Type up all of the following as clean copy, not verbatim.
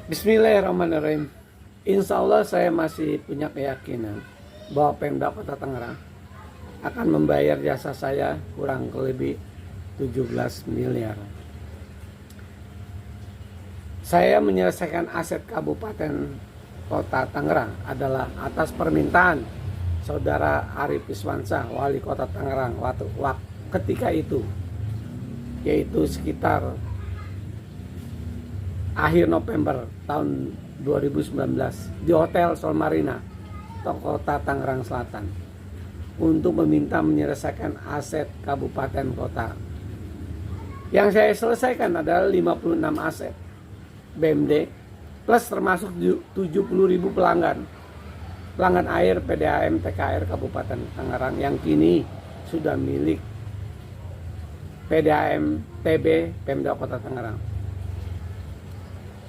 Bismillahirrahmanirrahim. Insya Allah saya masih punya keyakinan bahwa Pemda Kota Tangerang akan membayar jasa saya kurang lebih 17 miliar. Saya menyelesaikan aset Kabupaten Kota Tangerang adalah atas permintaan Saudara Arif Iswansyah, Wali Kota Tangerang waktu ketika itu, yaitu sekitar akhir November tahun 2019 di Hotel Solmarina, Kota Tangerang Selatan, untuk meminta menyelesaikan aset kabupaten kota. Yang saya selesaikan adalah 56 aset BMD plus termasuk 70.000 pelanggan air PDAM TKR Kabupaten Tangerang yang kini sudah milik PDAM TB Pemda Kota Tangerang.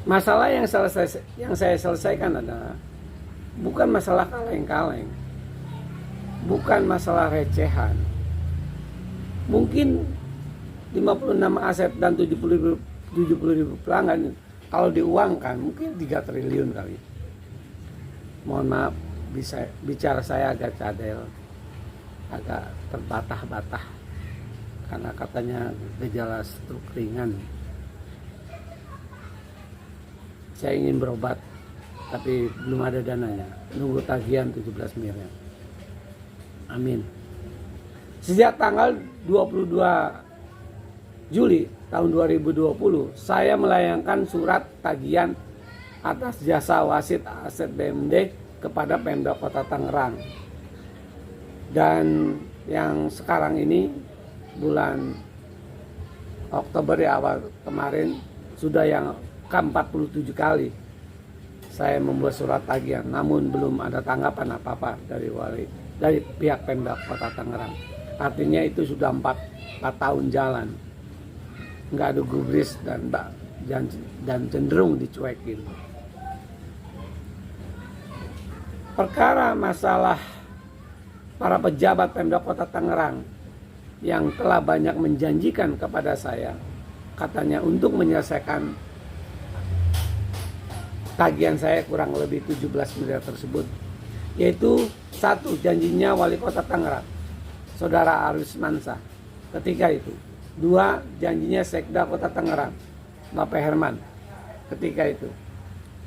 Masalah yang saya selesaikan adalah bukan masalah kaleng-kaleng, bukan masalah recehan. Mungkin 56 aset dan 70.000 pelanggan kalau diuangkan mungkin 3 triliun kali. Mohon maaf, bicara saya agak cadel, agak terbatah-batah karena katanya gejala stroke ringan. Saya ingin berobat, tapi belum ada dananya. Nunggu tagihan 17 miliar. Amin. Sejak tanggal 22 Juli tahun 2020, saya melayangkan surat tagihan atas jasa wasit aset BMD kepada Pemda Kota Tangerang. Dan yang sekarang ini bulan Oktober ya, awal kemarin sudah yang ke-47 kali saya membuat surat tagihan, namun belum ada tanggapan apa-apa dari pihak Pemda Kota Tangerang. Artinya itu sudah 4 tahun jalan, nggak ada gubris dan cenderung dicuekin. Perkara masalah para pejabat Pemda Kota Tangerang yang telah banyak menjanjikan kepada saya, katanya untuk menyelesaikan tagihan saya kurang lebih 17 miliar tersebut, yaitu satu, janjinya Wali Kota Tangerang Saudara Arif Iswansyah ketika itu. Dua, janjinya Sekda Kota Tangerang Bapak Herman ketika itu.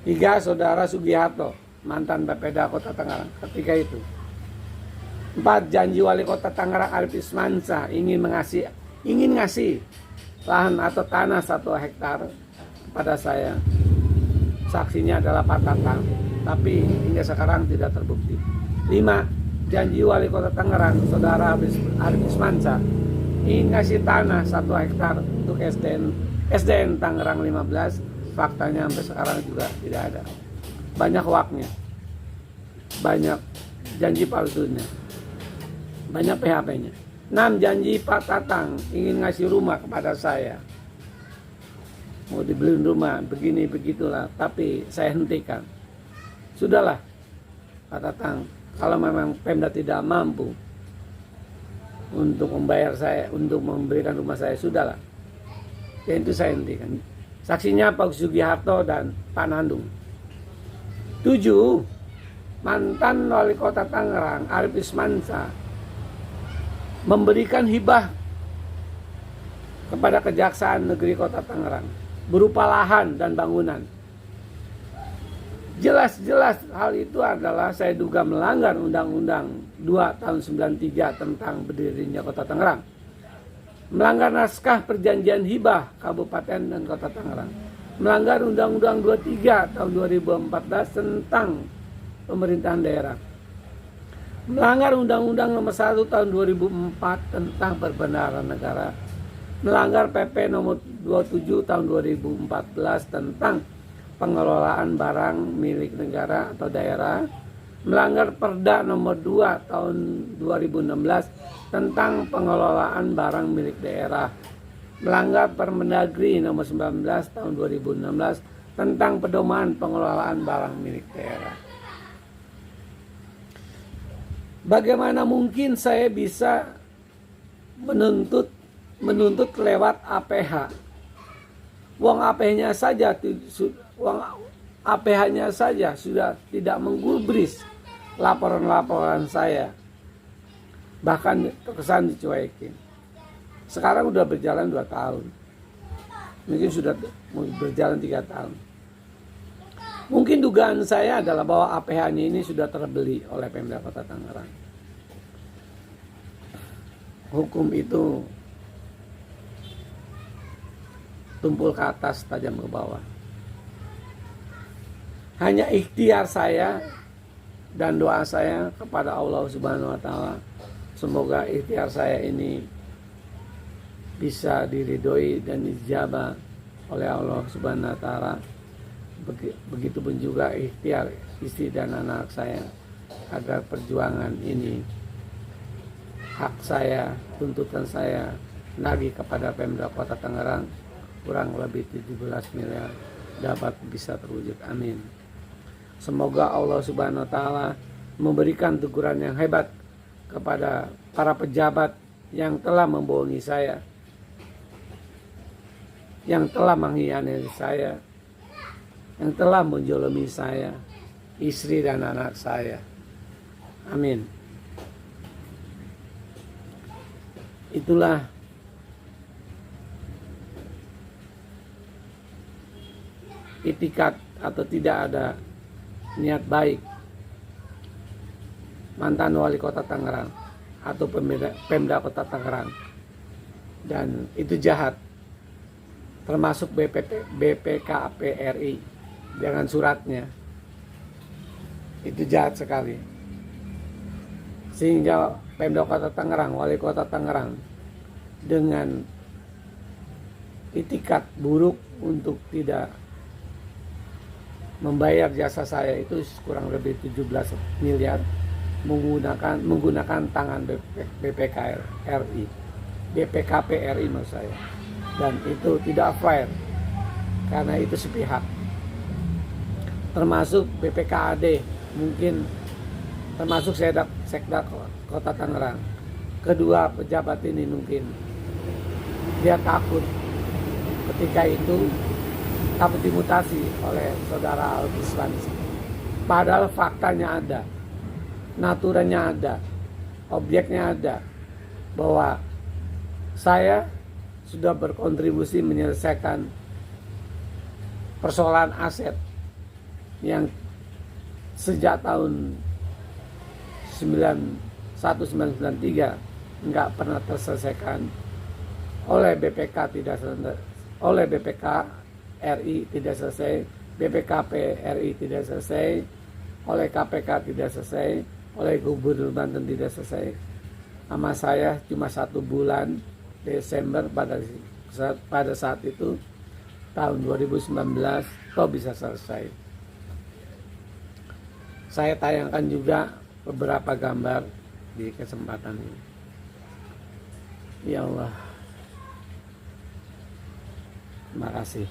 Tiga, Saudara Sugiharto mantan Bapeda Kota Tangerang ketika itu. Empat, janji Wali Kota Tangerang Arif Iswansyah ingin ngasih lahan atau tanah 1 hektar kepada saya. Saksinya adalah Pak Tatang, tapi hingga sekarang tidak terbukti. 5. Janji Wali Kota Tangerang Saudara Arif Iswansyah ingin ngasih tanah 1 hektar untuk SDN Tangerang 15. Faktanya sampai sekarang juga tidak ada. Banyak hoaknya, banyak janji palsunya, banyak PHP-nya. 6. Janji Pak Tatang ingin ngasih rumah kepada saya, mau dibeliin rumah, begini begitulah, tapi saya hentikan. Sudahlah Pak Tatang, kalau memang Pemda tidak mampu untuk membayar saya, untuk memberikan rumah saya, sudahlah, dan itu saya hentikan. Saksinya Pak Sugiharto dan Pak Nandung. 7. Mantan Wali Kota Tangerang Arif Iswansyah memberikan hibah kepada Kejaksaan Negeri Kota Tangerang berupa lahan dan bangunan. Jelas-jelas hal itu adalah saya duga melanggar Undang-Undang 2 tahun 93 tentang berdirinya Kota Tangerang. Melanggar naskah perjanjian hibah Kabupaten dan Kota Tangerang. Melanggar Undang-Undang 23 tahun 2014 tentang pemerintahan daerah. Melanggar Undang-Undang nomor 1 tahun 2004 tentang perbendaharaan negara. Melanggar PP nomor 27 tahun 2014 tentang pengelolaan barang milik negara atau daerah. Melanggar Perda nomor 2 tahun 2016 tentang pengelolaan barang milik daerah. Melanggar Permendagri nomor 19 tahun 2016 tentang pedoman pengelolaan barang milik daerah. Bagaimana mungkin saya bisa menuntut lewat APH? Uang APH-nya saja, APH-nya saja sudah tidak menggubris laporan-laporan saya. Bahkan terkesan dicuekin. Sekarang udah berjalan 2 tahun. Mungkin sudah berjalan 3 tahun. Mungkin dugaan saya adalah bahwa APH-nya ini sudah terbeli oleh Pemda Kota Tangerang. Hukum itu tumpul ke atas, tajam ke bawah. Hanya ikhtiar saya dan doa saya kepada Allah Subhanahu wa taala, semoga ikhtiar saya ini bisa diridhoi dan dijabah oleh Allah Subhanahu wa taala. Begitupun juga ikhtiar istri dan anak saya agar perjuangan ini, hak saya, tuntutan saya nagih kepada Pemda Kota Tangerang kurang lebih 17 miliar dapat bisa terwujud. Amin. Semoga Allah Subhanahu wa taala memberikan teguran yang hebat kepada para pejabat yang telah membohongi saya, yang telah mengkhianati saya, yang telah menjolimi saya, istri dan anak saya. Amin. Itulah itikat atau tidak ada niat baik mantan wali kota Tangerang atau Pemda Kota Tangerang, dan itu jahat, termasuk BPKPRI dengan suratnya. Itu jahat sekali, sehingga Pemda Kota Tangerang, wali kota Tangerang dengan itikat buruk untuk tidak membayar jasa saya itu kurang lebih 17 miliar menggunakan tangan BPKPRI maksud saya, dan itu tidak fair karena itu sepihak, termasuk BPKAD, mungkin termasuk Sekda Kota Tangerang. Kedua pejabat ini mungkin dia takut ketika itu takut dimutasi oleh saudara Alkis Vansa. Padahal faktanya ada, naturanya ada, objeknya ada, bahwa saya sudah berkontribusi menyelesaikan persoalan aset yang sejak tahun 1993 nggak pernah terselesaikan oleh oleh BPK RI tidak selesai, BPKP RI tidak selesai, oleh KPK tidak selesai, oleh Gubernur Banten tidak selesai. Sama saya cuma 1 bulan Desember pada saat itu tahun 2019 kok bisa selesai. Saya tayangkan juga beberapa gambar di kesempatan ini. Ya Allah, terima kasih.